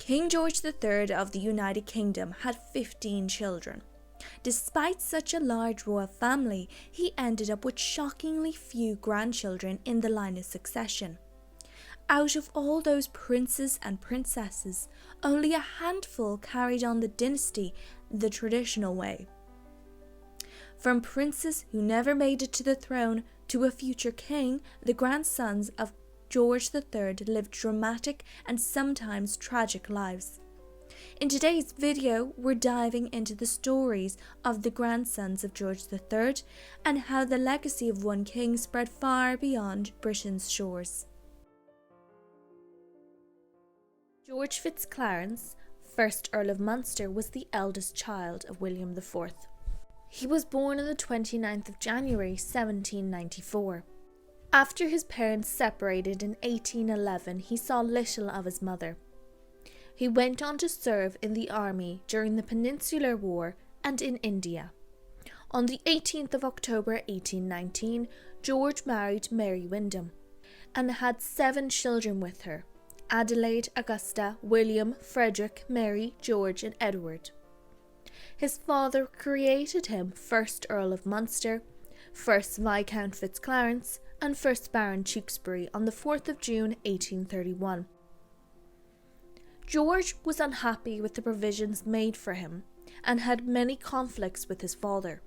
King George III of the United Kingdom had 15 children. Despite such a large royal family, he ended up with shockingly few grandchildren in the line of succession. Out of all those princes and princesses, only a handful carried on the dynasty the traditional way. From princes who never made it to the throne to a future king, the grandsons of George III lived dramatic and sometimes tragic lives. In today's video, we're diving into the stories of the grandsons of George III and how the legacy of one king spread far beyond Britain's shores. George FitzClarence, 1st Earl of Munster, was the eldest child of William IV. He was born on the 29th of January 1794. After his parents separated in 1811, he saw little of his mother. He went on to serve in the army during the Peninsular War and in India. On the 18th of October 1819, George married Mary Wyndham and had 7 children with her: Adelaide, Augusta, William, Frederick, Mary, George and Edward. His father created him 1st Earl of Munster, 1st Viscount FitzClarence and 1st Baron Tewkesbury on the 4th of June 1831. George was unhappy with the provisions made for him and had many conflicts with his father.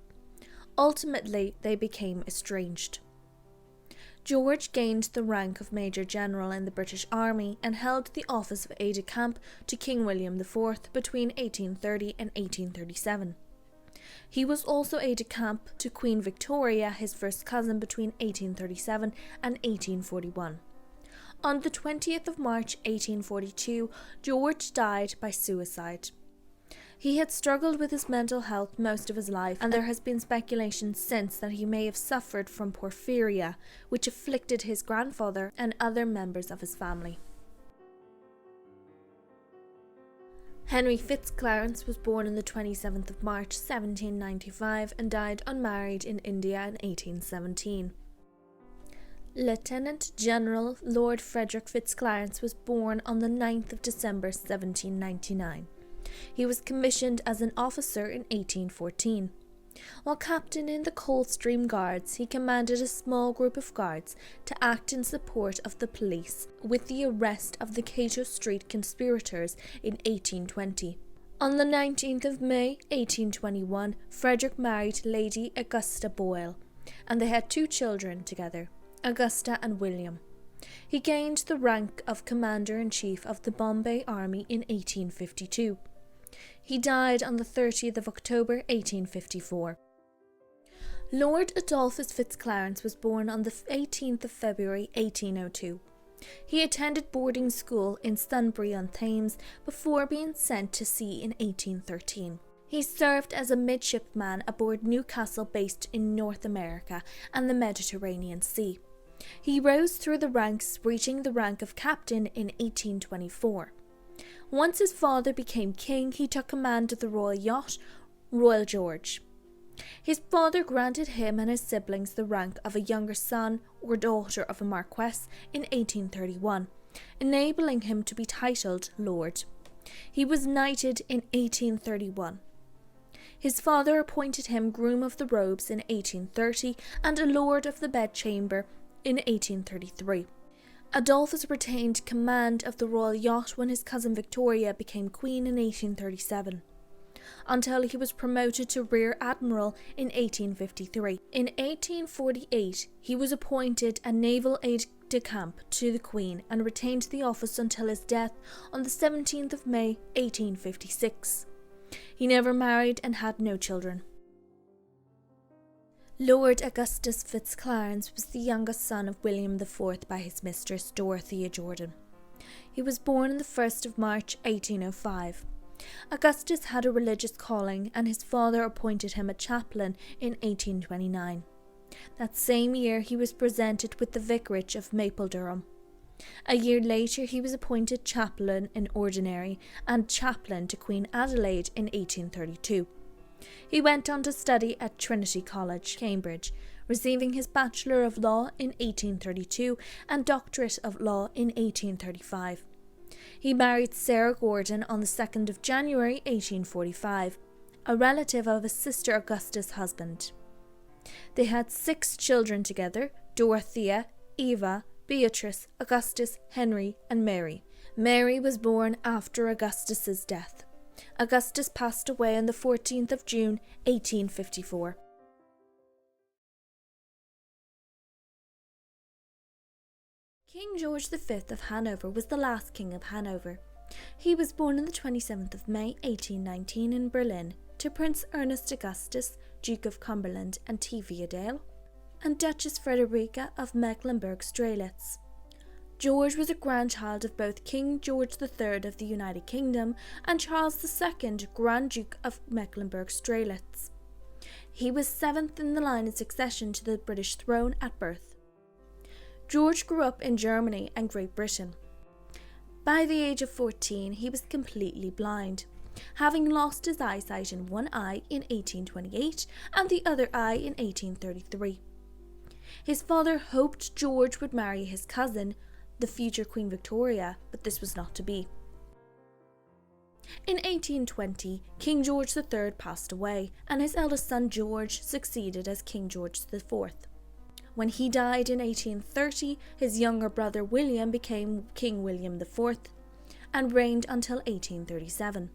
Ultimately, they became estranged. George gained the rank of Major General in the British Army and held the office of aide-de-camp to King William IV between 1830 and 1837. He was also aide-de-camp to Queen Victoria, his first cousin, between 1837 and 1841. On the 20th of March 1842, George died by suicide. He had struggled with his mental health most of his life, and there has been speculation since that he may have suffered from porphyria, which afflicted his grandfather and other members of his family. Henry FitzClarence was born on the 27th of March 1795 and died unmarried in India in 1817. Lieutenant General Lord Frederick FitzClarence was born on the 9th of December 1799. He was commissioned as an officer in 1814. While captain in the Coldstream Guards, he commanded a small group of guards to act in support of the police with the arrest of the Cato Street conspirators in 1820. On the 19th of May 1821, Frederick married Lady Augusta Boyle, and they had 2 children together, Augusta and William. He gained the rank of Commander-in-Chief of the Bombay Army in 1852. He died on the 30th of October 1854. Lord Adolphus FitzClarence was born on the 18th of February 1802. He attended boarding school in Sunbury-on-Thames before being sent to sea in 1813. He served as a midshipman aboard Newcastle based in North America and the Mediterranean Sea. He rose through the ranks, reaching the rank of captain in 1824. Once his father became king, he took command of the royal yacht, Royal George. His father granted him and his siblings the rank of a younger son or daughter of a marquess in 1831, enabling him to be titled Lord. He was knighted in 1831. His father appointed him Groom of the Robes in 1830 and a Lord of the Bedchamber in 1833. Adolphus retained command of the royal yacht when his cousin Victoria became queen in 1837, until he was promoted to Rear Admiral in 1853. In 1848, he was appointed a naval aide-de-camp to the Queen and retained the office until his death on the 17th of May 1856. He never married and had no children. Lord Augustus FitzClarence was the youngest son of William IV by his mistress Dorothea Jordan. He was born on the 1st of March 1805. Augustus had a religious calling and his father appointed him a chaplain in 1829. That same year he was presented with the vicarage of Mapledurham. A year later he was appointed chaplain in ordinary and chaplain to Queen Adelaide in 1832. He went on to study at Trinity College, Cambridge, receiving his Bachelor of Law in 1832 and Doctorate of Law in 1835. He married Sarah Gordon on the 2nd of January 1845, a relative of his sister Augustus' husband. They had 6 children together: Dorothea, Eva, Beatrice, Augustus, Henry, and Mary. Mary was born after Augustus's death. Augustus passed away on the 14th of June 1854. King George V of Hanover was the last king of Hanover. He was born on the 27th of May 1819 in Berlin to Prince Ernst Augustus, Duke of Cumberland and Teviotdale, and Duchess Frederick of Mecklenburg-Strelitz. George was a grandchild of both King George III of the United Kingdom and Charles II, Grand Duke of Mecklenburg-Strelitz. He was 7th in the line of succession to the British throne at birth. George grew up in Germany and Great Britain. By the age of 14, he was completely blind, having lost his eyesight in one eye in 1828 and the other eye in 1833. His father hoped George would marry his cousin, the future Queen Victoria, but this was not to be. In 1820, King George III passed away, and his eldest son George succeeded as King George IV. When he died in 1830, his younger brother William became King William IV and reigned until 1837.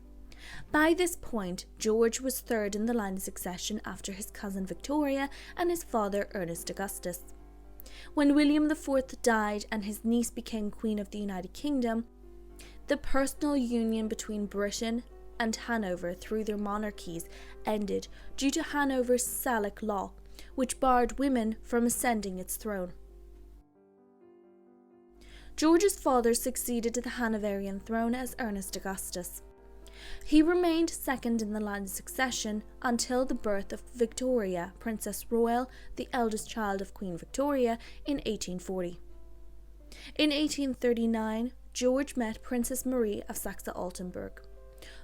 By this point, George was 3rd in the line of succession after his cousin Victoria and his father Ernest Augustus. When William IV died and his niece became Queen of the United Kingdom, the personal union between Britain and Hanover through their monarchies ended due to Hanover's Salic law, which barred women from ascending its throne. George's father succeeded to the Hanoverian throne as Ernest Augustus. He remained 2nd in the line of succession until the birth of Victoria, Princess Royal, the eldest child of Queen Victoria, in 1840. In 1839, George met Princess Marie of Saxe-Altenburg.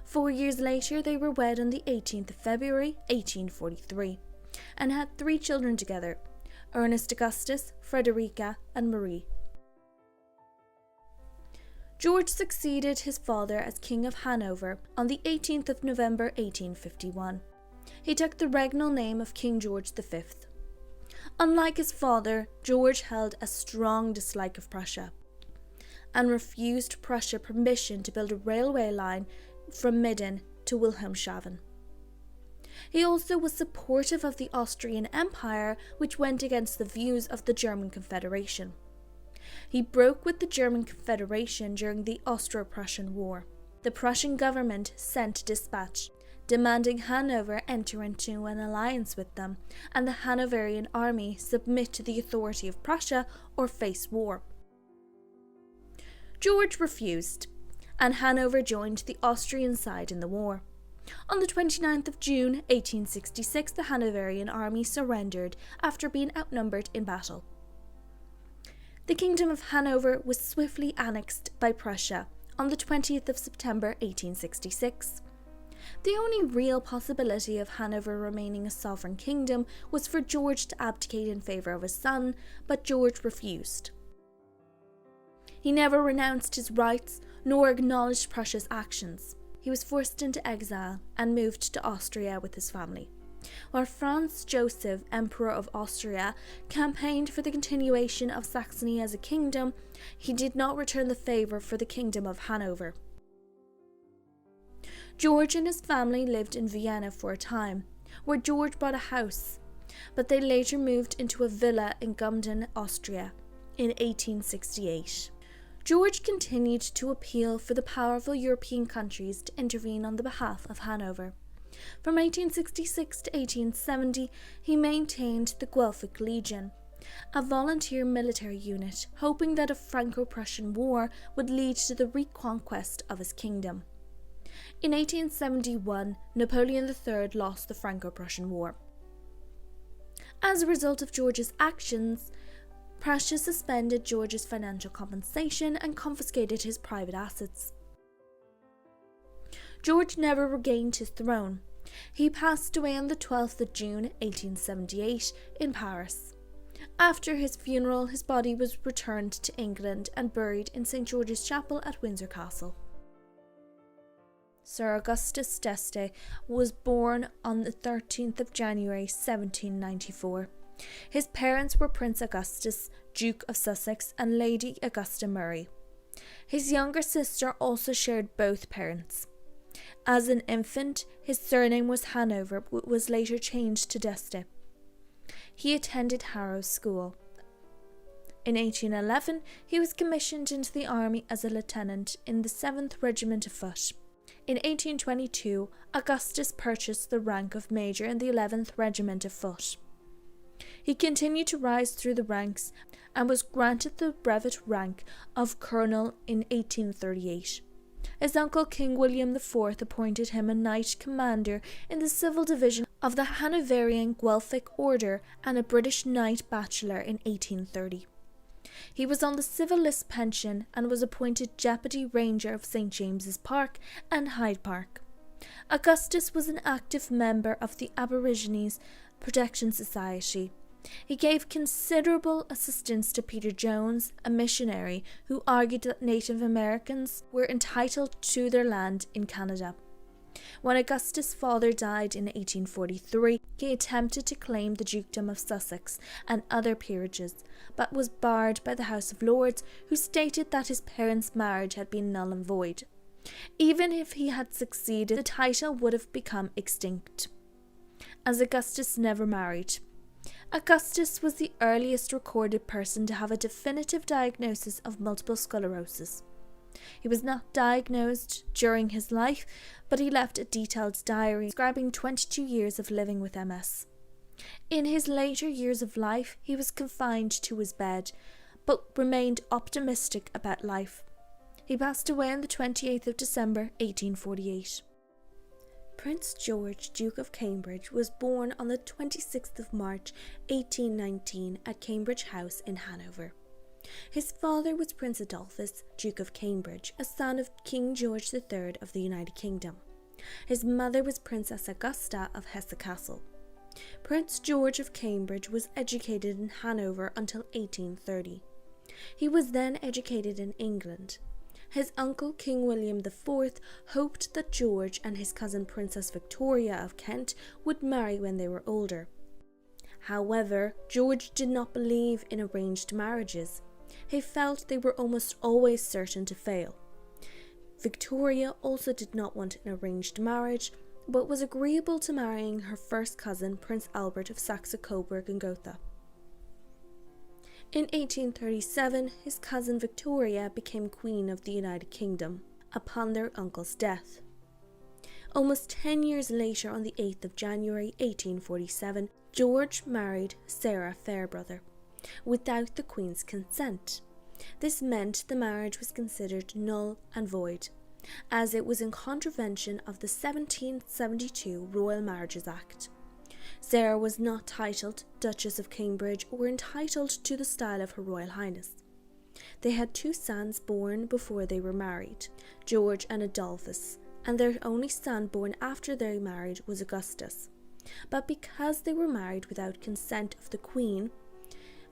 4 years later, they were wed on the 18th of February, 1843, and had 3 children together: Ernest Augustus, Frederica, and Marie. George succeeded his father as King of Hanover on the 18th of November 1851. He took the regnal name of King George V. Unlike his father, George held a strong dislike of Prussia and refused Prussia permission to build a railway line from Minden to Wilhelmshaven. He also was supportive of the Austrian Empire, which went against the views of the German Confederation. He broke with the German Confederation during the Austro-Prussian War. The Prussian government sent a dispatch demanding Hanover enter into an alliance with them, and the Hanoverian army submit to the authority of Prussia or face war. George refused, and Hanover joined the Austrian side in the war. On the 29th of June 1866, the Hanoverian army surrendered after being outnumbered in battle. The Kingdom of Hanover was swiftly annexed by Prussia on the 20th of September 1866. The only real possibility of Hanover remaining a sovereign kingdom was for George to abdicate in favour of his son, but George refused. He never renounced his rights nor acknowledged Prussia's actions. He was forced into exile and moved to Austria with his family. While Franz Joseph, Emperor of Austria, campaigned for the continuation of Saxony as a kingdom, he did not return the favour for the Kingdom of Hanover. George and his family lived in Vienna for a time, where George bought a house, but they later moved into a villa in Gumden, Austria, in 1868. George continued to appeal for the powerful European countries to intervene on the behalf of Hanover. From 1866 to 1870, he maintained the Guelphic Legion, a volunteer military unit, hoping that a Franco-Prussian war would lead to the reconquest of his kingdom. In 1871, Napoleon III lost the Franco-Prussian War. As a result of George's actions, Prussia suspended George's financial compensation and confiscated his private assets. George never regained his throne. He passed away on the 12th of June 1878 in Paris. After his funeral, his body was returned to England and buried in St. George's Chapel at Windsor Castle. Sir Augustus d'Este was born on the 13th of January 1794. His parents were Prince Augustus, Duke of Sussex, and Lady Augusta Murray. His younger sister also shared both parents. As an infant, his surname was Hanover, but was later changed to d'Este. He attended Harrow School. In 1811, he was commissioned into the army as a lieutenant in the 7th Regiment of Foot. In 1822, Augustus purchased the rank of major in the 11th Regiment of Foot. He continued to rise through the ranks and was granted the brevet rank of colonel in 1838. His uncle King William IV appointed him a knight commander in the civil division of the Hanoverian Guelphic Order and a British Knight Bachelor in 1830. He was on the civil list pension and was appointed Deputy Ranger of St. James's Park and Hyde Park. Augustus was an active member of the Aborigines Protection Society. He gave considerable assistance to Peter Jones, a missionary who argued that Native Americans were entitled to their land in Canada. When Augustus' father died in 1843, he attempted to claim the dukedom of Sussex and other peerages, but was barred by the House of Lords, who stated that his parents' marriage had been null and void. Even if he had succeeded, the title would have become extinct, as Augustus never married. Augustus was the earliest recorded person to have a definitive diagnosis of multiple sclerosis. He was not diagnosed during his life, but he left a detailed diary describing 22 years of living with MS. In his later years of life, he was confined to his bed, but remained optimistic about life. He passed away on the 28th of December, 1848. Prince George, Duke of Cambridge, was born on the 26th of March, 1819 at Cambridge House in Hanover. His father was Prince Adolphus, Duke of Cambridge, a son of King George III of the United Kingdom. His mother was Princess Augusta of Hesse Castle. Prince George of Cambridge was educated in Hanover until 1830. He was then educated in England. His uncle, King William IV, hoped that George and his cousin Princess Victoria of Kent would marry when they were older. However, George did not believe in arranged marriages. He felt they were almost always certain to fail. Victoria also did not want an arranged marriage, but was agreeable to marrying her first cousin, Prince Albert of Saxe-Coburg and Gotha. In 1837, his cousin Victoria became Queen of the United Kingdom upon their uncle's death. Almost 10 years later, on the 8th of January 1847, George married Sarah Fairbrother without the Queen's consent. This meant the marriage was considered null and void, as it was in contravention of the 1772 Royal Marriages Act. Sarah was not titled Duchess of Cambridge or entitled to the style of Her Royal Highness. They had 2 sons born before they were married, George and Adolphus, and their only son born after they married was Augustus. But because they were married without consent of the Queen,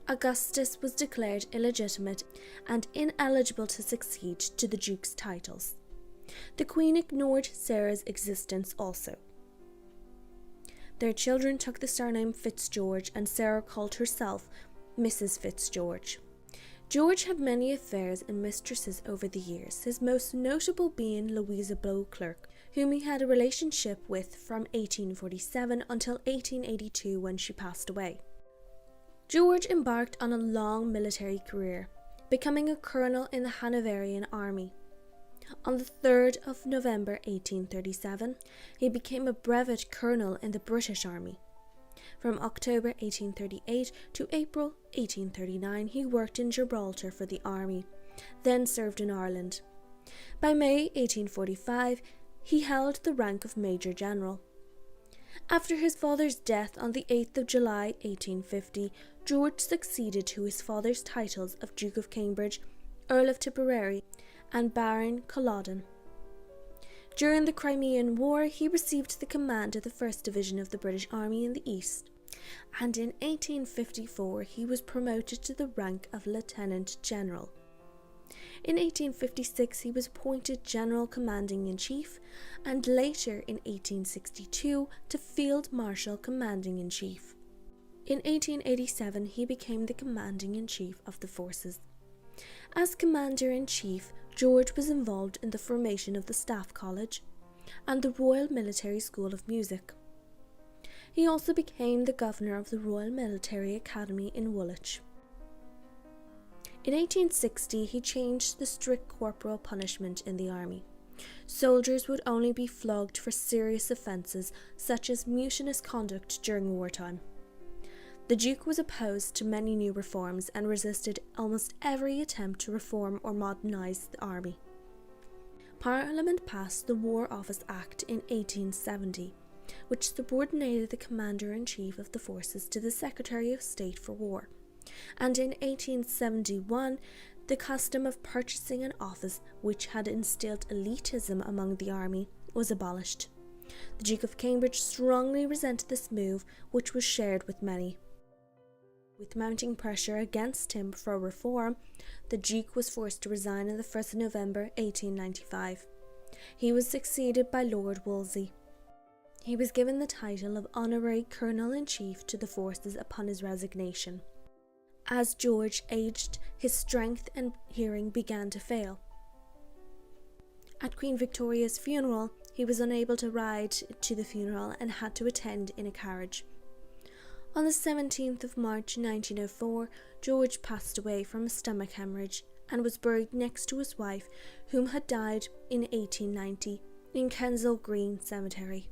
Augustus was declared illegitimate and ineligible to succeed to the Duke's titles. The Queen ignored Sarah's existence also. Their children took the surname FitzGeorge, and Sarah called herself Mrs. FitzGeorge. George had many affairs and mistresses over the years, his most notable being Louisa Beauclerk, whom he had a relationship with from 1847 until 1882 when she passed away. George embarked on a long military career, becoming a colonel in the Hanoverian army. On the 3rd of November 1837, he became a brevet colonel in the British Army. From October 1838 to April 1839, he worked in Gibraltar for the army, then served in Ireland. By May 1845, he held the rank of Major General. After his father's death on the 8th of July 1850, George succeeded to his father's titles of Duke of Cambridge, Earl of Tipperary, and Baron Culloden. During the Crimean War, he received the command of the 1st Division of the British Army in the East. and in 1854 he was promoted to the rank of Lieutenant General. In 1856 he was appointed General Commanding-in-Chief, and later in 1862 to Field Marshal Commanding-in-Chief. In 1887 he became the Commanding-in-Chief of the forces. As Commander-in-Chief, George was involved in the formation of the Staff College and the Royal Military School of Music. He also became the Governor of the Royal Military Academy in Woolwich. In 1860 he changed the strict corporal punishment in the army. Soldiers would only be flogged for serious offences such as mutinous conduct during wartime. The Duke was opposed to many new reforms and resisted almost every attempt to reform or modernise the army. Parliament passed the War Office Act in 1870, which subordinated the Commander-in-Chief of the forces to the Secretary of State for War, and in 1871 the custom of purchasing an office, which had instilled elitism among the army, was abolished. The Duke of Cambridge strongly resented this move, which was shared with many. With mounting pressure against him for reform, the Duke was forced to resign on the 1st of November 1895. He was succeeded by Lord Wolsey. He was given the title of Honorary Colonel-in-Chief to the forces upon his resignation. As George aged, his strength and hearing began to fail. At Queen Victoria's funeral, he was unable to ride to the funeral and had to attend in a carriage. On the 17th of March 1904, George passed away from a stomach hemorrhage and was buried next to his wife, whom had died in 1890, in Kensal Green Cemetery.